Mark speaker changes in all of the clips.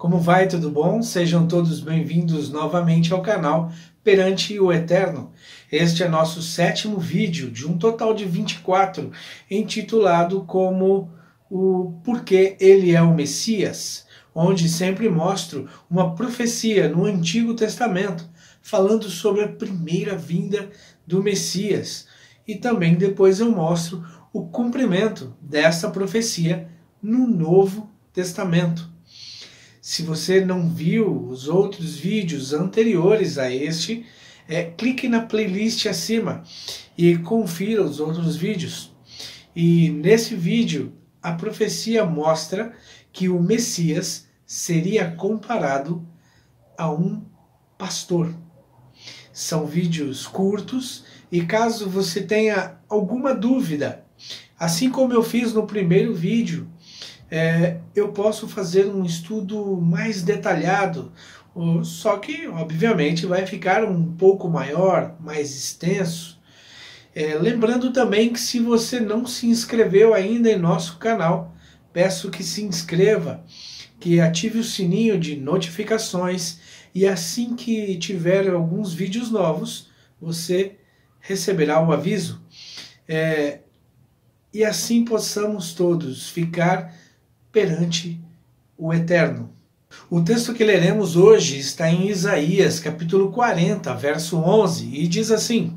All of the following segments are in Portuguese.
Speaker 1: Como vai? Tudo bom? Sejam todos bem-vindos novamente ao canal Perante o Eterno. Este é nosso 7º vídeo de um total de 24, intitulado como o Porquê Ele é o Messias, onde sempre mostro uma profecia no Antigo Testamento, falando sobre a primeira vinda do Messias. E também depois eu mostro o cumprimento dessa profecia no Novo Testamento. Se você não viu os outros vídeos anteriores a este, clique na playlist acima e confira os outros vídeos. E nesse vídeo, a profecia mostra que o Messias seria comparado a um pastor. São vídeos curtos e caso você tenha alguma dúvida, assim como eu fiz no primeiro vídeo, eu posso fazer um estudo mais detalhado, só que obviamente vai ficar um pouco maior, mais extenso. Lembrando também que se você não se inscreveu ainda em nosso canal, peço que se inscreva, que ative o sininho de notificações e assim que tiver alguns vídeos novos, você receberá o aviso. E assim possamos todos ficar perante o Eterno. O texto que leremos hoje está em Isaías, capítulo 40, verso 11, e diz assim: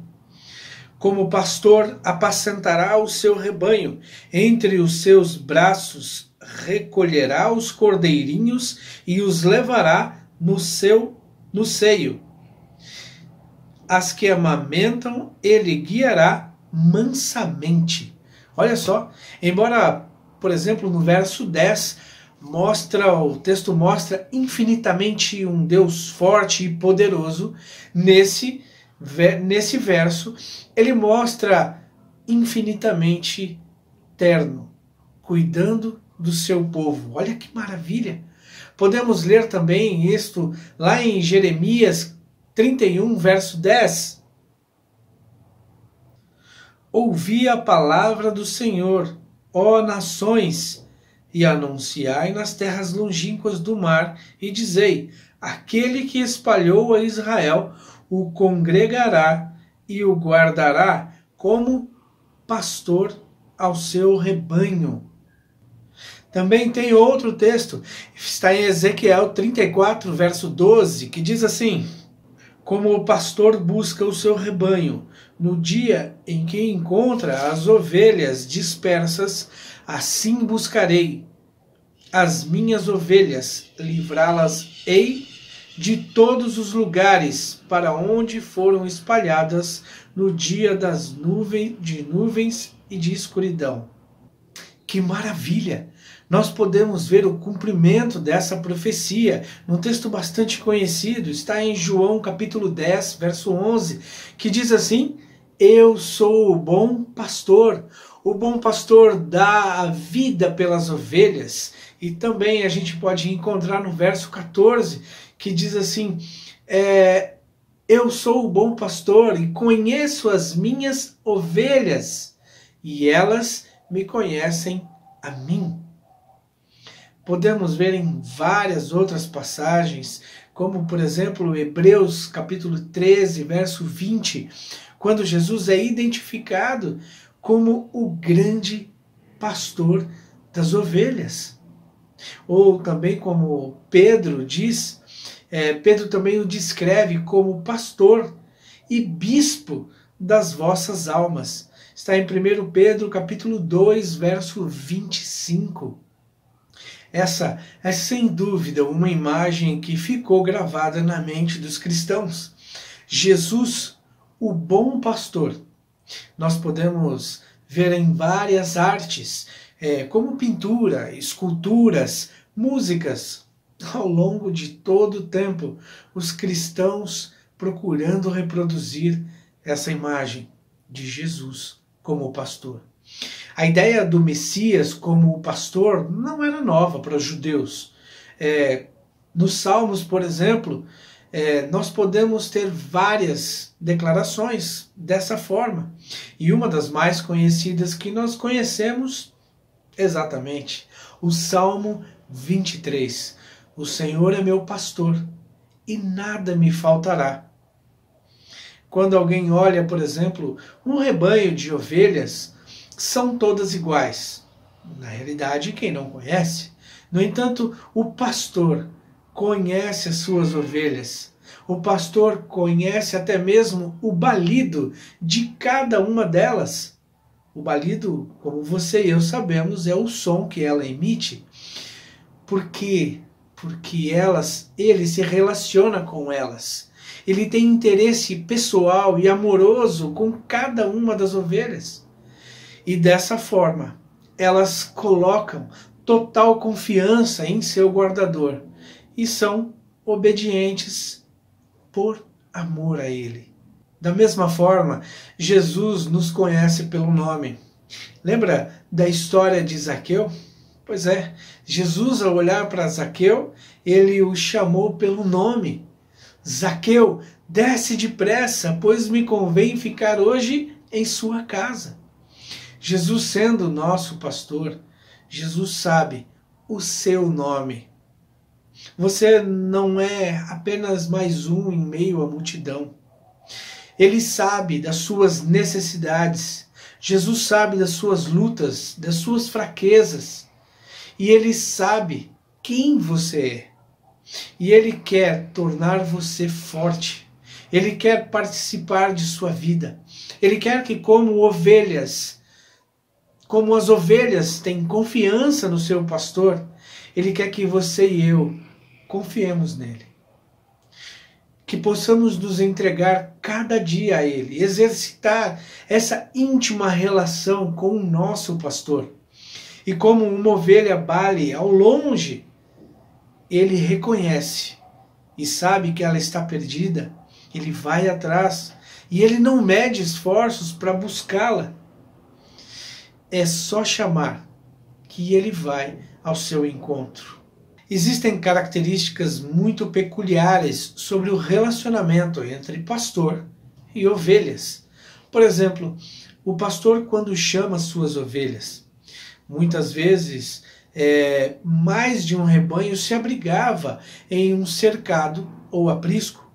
Speaker 1: Como pastor apacentará o seu rebanho, entre os seus braços recolherá os cordeirinhos e os levará no seio. As que amamentam ele guiará mansamente. Olha só, embora, por exemplo, no verso 10, o texto mostra infinitamente um Deus forte e poderoso. Nesse verso, ele mostra infinitamente terno, cuidando do seu povo. Olha que maravilha! Podemos ler também isto lá em Jeremias 31, verso 10. Ouvi a palavra do Senhor, ó nações, e anunciai nas terras longínquas do mar, e dizei: aquele que espalhou a Israel o congregará e o guardará como pastor ao seu rebanho. Também tem outro texto, está em Ezequiel 34, verso 12, que diz assim: como o pastor busca o seu rebanho, no dia em que encontra as ovelhas dispersas, assim buscarei as minhas ovelhas, livrá-las-ei de todos os lugares para onde foram espalhadas no dia de nuvens e de escuridão. Que maravilha! Nós podemos ver o cumprimento dessa profecia num texto bastante conhecido, está em João capítulo 10, verso 11, que diz assim: eu sou o bom pastor dá a vida pelas ovelhas. E também a gente pode encontrar no verso 14, que diz assim: eu sou o bom pastor e conheço as minhas ovelhas, e elas me conhecem a mim. Podemos ver em várias outras passagens, como por exemplo Hebreus capítulo 13, verso 20, quando Jesus é identificado como o grande pastor das ovelhas. Ou também como Pedro diz, Pedro também o descreve como pastor e bispo das vossas almas. Está em 1 Pedro capítulo 2, verso 25. Essa é sem dúvida uma imagem que ficou gravada na mente dos cristãos. Jesus, o bom pastor. Nós podemos ver em várias artes, como pintura, esculturas, músicas, ao longo de todo o tempo, os cristãos procurando reproduzir essa imagem de Jesus como pastor. A ideia do Messias como pastor não era nova para os judeus. Nos Salmos, por exemplo, nós podemos ter várias declarações dessa forma. E uma das mais conhecidas que nós conhecemos exatamente, o Salmo 23. O Senhor é meu pastor e nada me faltará. Quando alguém olha, por exemplo, um rebanho de ovelhas, são todas iguais. Na realidade, quem não conhece. No entanto, o pastor conhece as suas ovelhas. O pastor conhece até mesmo o balido de cada uma delas. O balido, como você e eu sabemos, é o som que ela emite. Por quê? Porque ele se relaciona com elas. Ele tem interesse pessoal e amoroso com cada uma das ovelhas. E dessa forma, elas colocam total confiança em seu guardador e são obedientes por amor a ele. Da mesma forma, Jesus nos conhece pelo nome. Lembra da história de Zaqueu? Pois é, Jesus, ao olhar para Zaqueu, ele o chamou pelo nome. Zaqueu, desce depressa, pois me convém ficar hoje em sua casa. Jesus, sendo nosso pastor, Jesus sabe o seu nome. Você não é apenas mais um em meio à multidão. Ele sabe das suas necessidades. Jesus sabe das suas lutas, das suas fraquezas. E ele sabe quem você é. E ele quer tornar você forte. Ele quer participar de sua vida. Ele quer que, como as ovelhas têm confiança no seu pastor, ele quer que você e eu confiemos nele. Que possamos nos entregar cada dia a ele, exercitar essa íntima relação com o nosso pastor. E como uma ovelha bale ao longe, ele reconhece e sabe que ela está perdida, ele vai atrás e ele não mede esforços para buscá-la. É só chamar que ele vai ao seu encontro. Existem características muito peculiares sobre o relacionamento entre pastor e ovelhas. Por exemplo, o pastor, quando chama suas ovelhas, muitas vezes mais de um rebanho se abrigava em um cercado ou aprisco.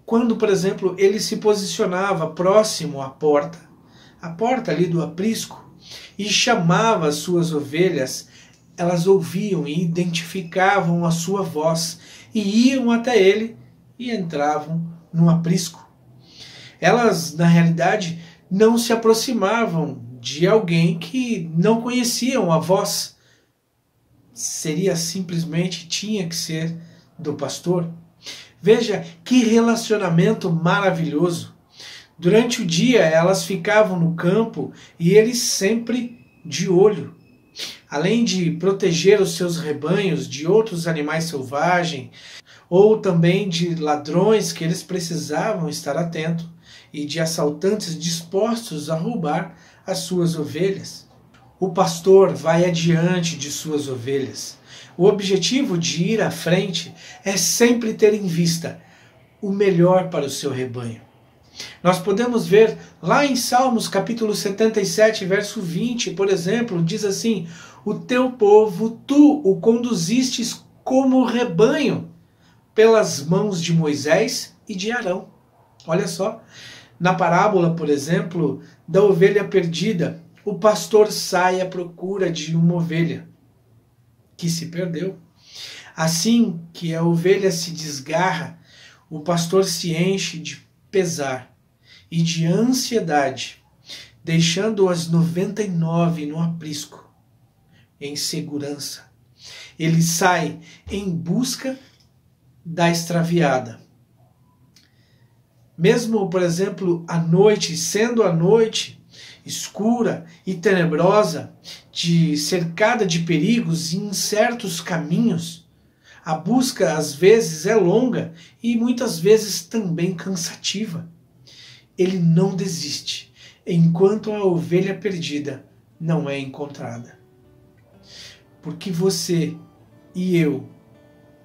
Speaker 1: Quando, por exemplo, ele se posicionava próximo à porta ali do aprisco, e chamava as suas ovelhas, elas ouviam e identificavam a sua voz, e iam até ele e entravam no aprisco. Elas, na realidade, não se aproximavam de alguém que não conheciam a voz. Tinha que ser do pastor. Veja que relacionamento maravilhoso. Durante o dia elas ficavam no campo e ele sempre de olho. Além de proteger os seus rebanhos de outros animais selvagens, ou também de ladrões que eles precisavam estar atentos, e de assaltantes dispostos a roubar as suas ovelhas. O pastor vai adiante de suas ovelhas. O objetivo de ir à frente é sempre ter em vista o melhor para o seu rebanho. Nós podemos ver lá em Salmos capítulo 77, verso 20, por exemplo, diz assim: o teu povo, tu o conduzistes como rebanho pelas mãos de Moisés e de Arão. Olha só, na parábola, por exemplo, da ovelha perdida, o pastor sai à procura de uma ovelha que se perdeu. Assim que a ovelha se desgarra, o pastor se enche de pesar e de ansiedade, deixando as 99 no aprisco, em segurança. Ele sai em busca da extraviada. Mesmo, por exemplo, à noite, sendo a noite escura e tenebrosa, cercada de perigos e incertos caminhos, a busca às vezes é longa e muitas vezes também cansativa. Ele não desiste enquanto a ovelha perdida não é encontrada. Porque você e eu,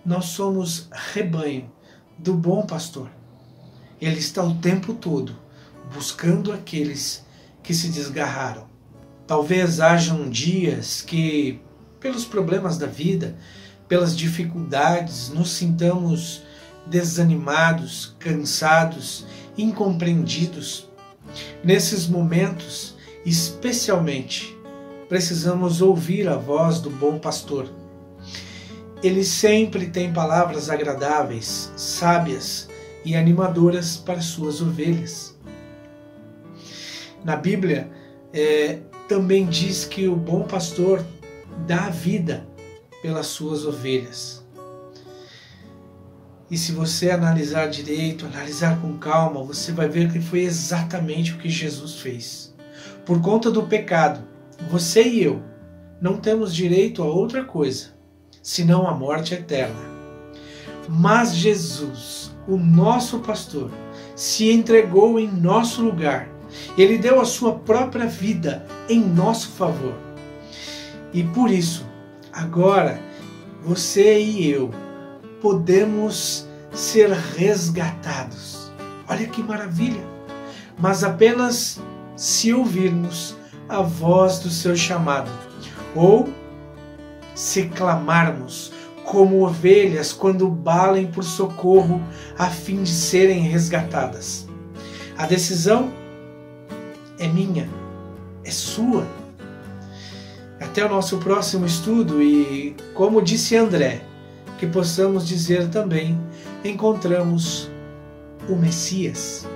Speaker 1: nós somos rebanho do bom pastor. Ele está o tempo todo buscando aqueles que se desgarraram. Talvez hajam dias que, pelos problemas da vida, pelas dificuldades, nos sintamos desanimados, cansados, incompreendidos. Nesses momentos, especialmente, precisamos ouvir a voz do bom pastor. Ele sempre tem palavras agradáveis, sábias e animadoras para suas ovelhas. Na Bíblia, também diz que o bom pastor dá a vida pelas suas ovelhas. E se você analisar direito, analisar com calma, você vai ver que foi exatamente o que Jesus fez. Por conta do pecado, você e eu não temos direito a outra coisa, senão a morte eterna. Mas Jesus, o nosso pastor, se entregou em nosso lugar. Ele deu a sua própria vida em nosso favor. E por isso, agora, você e eu podemos ser resgatados. Olha que maravilha! Mas apenas se ouvirmos a voz do seu chamado, ou se clamarmos como ovelhas quando balem por socorro a fim de serem resgatadas. A decisão é minha, é sua. Até o nosso próximo estudo e, como disse André, que possamos dizer também, encontramos o Messias.